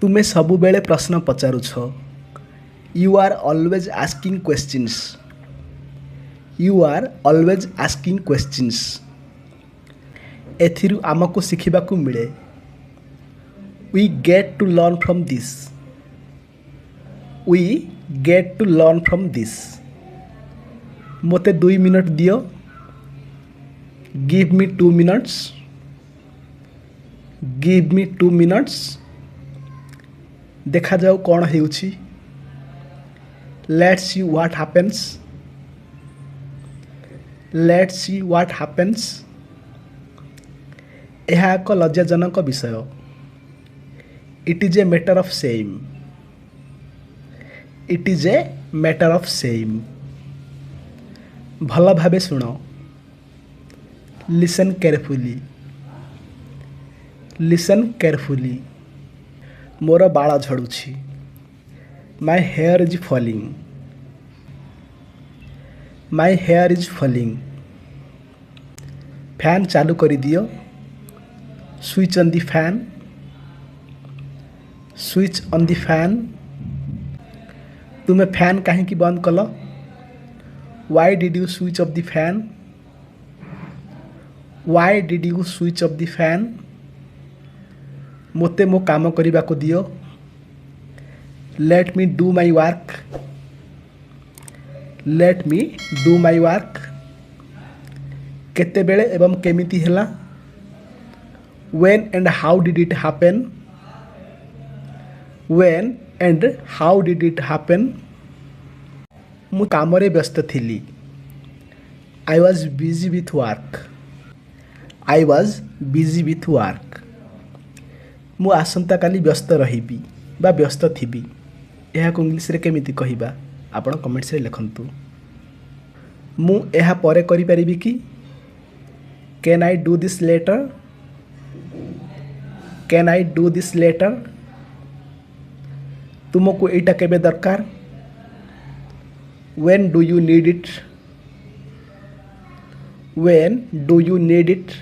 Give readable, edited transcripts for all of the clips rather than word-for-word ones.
तुमे सबु बेले प्रश्न पचारुछ। You are always asking questions. You are always asking questions. एथिरु आमको शिखिबाकु मिले। We get to learn from this. We get to learn from this. मोते 2 मिनट दियो। Give me 2 minutes. Give me 2 minutes. देखा जाऊ कौन हेउछि। Let's see what happens. Let's see what happens. यह एक लज्जाजनक विषय। It is a matter of shame. It is a matter of same. भल भावे सुनो। Listen carefully. Listen carefully. मोर बाल झड़ुछि। My hair is falling. My hair is falling. Fan चालू कर दियो। Switch on the fan. Switch on the fan. तुम्हें फैन कहीं बंद कल। Why did you switch off the fan. Why did you switch off the fan. मोते मो काम करने को दियो। Let me do my work. Let me do my work. केते बेले एवं केमिति हेला। When and how did it happen. When and how did it happen. मु कामरे व्यस्त थिली। I was busy with work. I was busy with work. मु आसंता काली व्यस्त रहिबी बा व्यस्त थिबी। यह को इंग्लिश रे केमिति कहिबा आपण कमेंट्स रे लिखंतु। मु एहा परे करि परिबी कि। Can I do this letter. Can I do this letter. तुमको एटा केबे दरकार। When do you need it? When do you need it?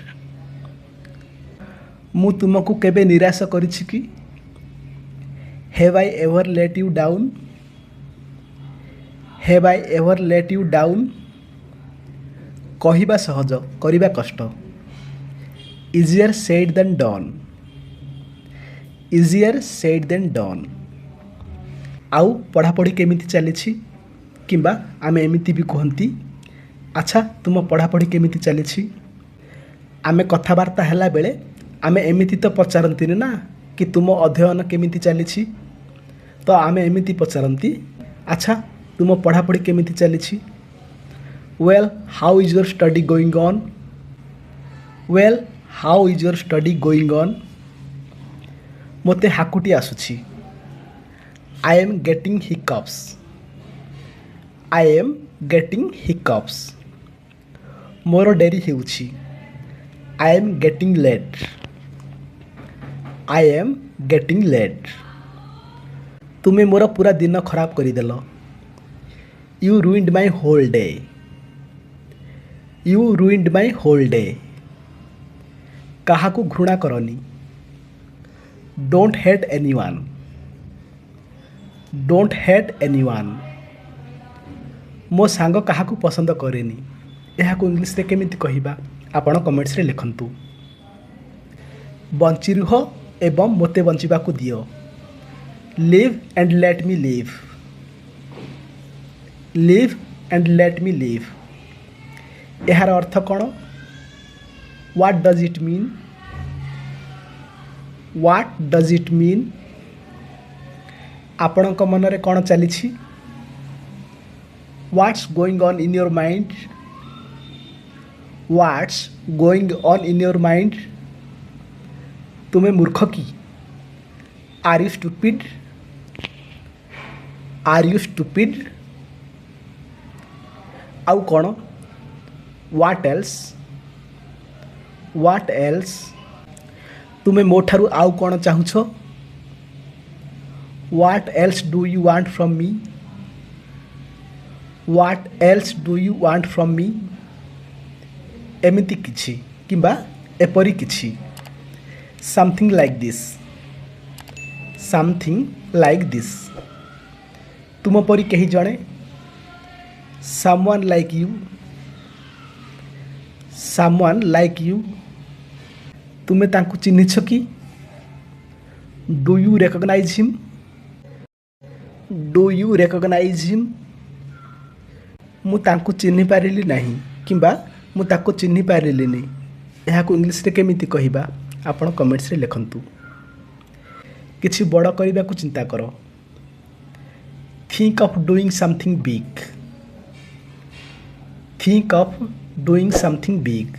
मु तुमको केबे निराश करिछि कि। Have I ever let you down? Have I ever let you down? कहिबा सहज करिबा कष्ट। Easier said than done. Easier said than done. आउ पढ़ापढ़ी केमिति चलिछि किंबा आमे एमिति भी कहती। अच्छा तुम पढ़ापढ़ी केमिति चलिछि। आमे कथबार्ता हैला बेले आमे एमिति तो पचारती ना कि तुम अध्ययन केमिति चलिछि। तो आमे एमिति पचारती। अच्छा तुम पढ़ापढ़ी केमिति चलिछि। Well how is your study going on. Well how is your study going on. मोते हाकुटी आसुछि। I am getting hiccups. I am getting hiccups. मोर डेरी हेउछि। I am getting late. I am getting late. तुमे मोर पूरा दिन खराब करी देलो। You ruined my whole day. You ruined my whole day. काहाकू घृणा करनी। Don't hate anyone. Don't hate anyone. मो सांग काहाकू पसंद करेनी। यह को इंग्लिश रे केमिति कहिबा आपण कमेंट्स रे लिखंतु। बंची रुह एवं मोते बंचिबा को दियो। Live and let me live. Live and let me live. यार अर्थ कौन। What does it mean. What does it mean. आपणक मनरे कौन चली। What's going on in your mind? What's going on in your mind? तुम्हें मूर्ख की। Are you stupid? Are you stupid? आउ कौन। What else? What else? तुम्हें मो ठारू आउ कौन चाहुछ। What else do you want from me? What else do you want from me? एमिति किछि किंबा एपरी किछि। Something like this. Something like this. तुम परी कहीं जड़े someone like you, someone like you। तुमे तांकु चिन्हिछ कि do you recognize him, do you recognize him. मु तांकु चिन्हि पारिली नहीं किंबा मु ताको चिन्हि पारिलिनी। एहाकु इंग्लिश रे केमिति कहिबा आपण कमेंट्स रे लिखंतु। किछि बड़ करबा को चिंता करो। Think of doing something big, think of doing something big.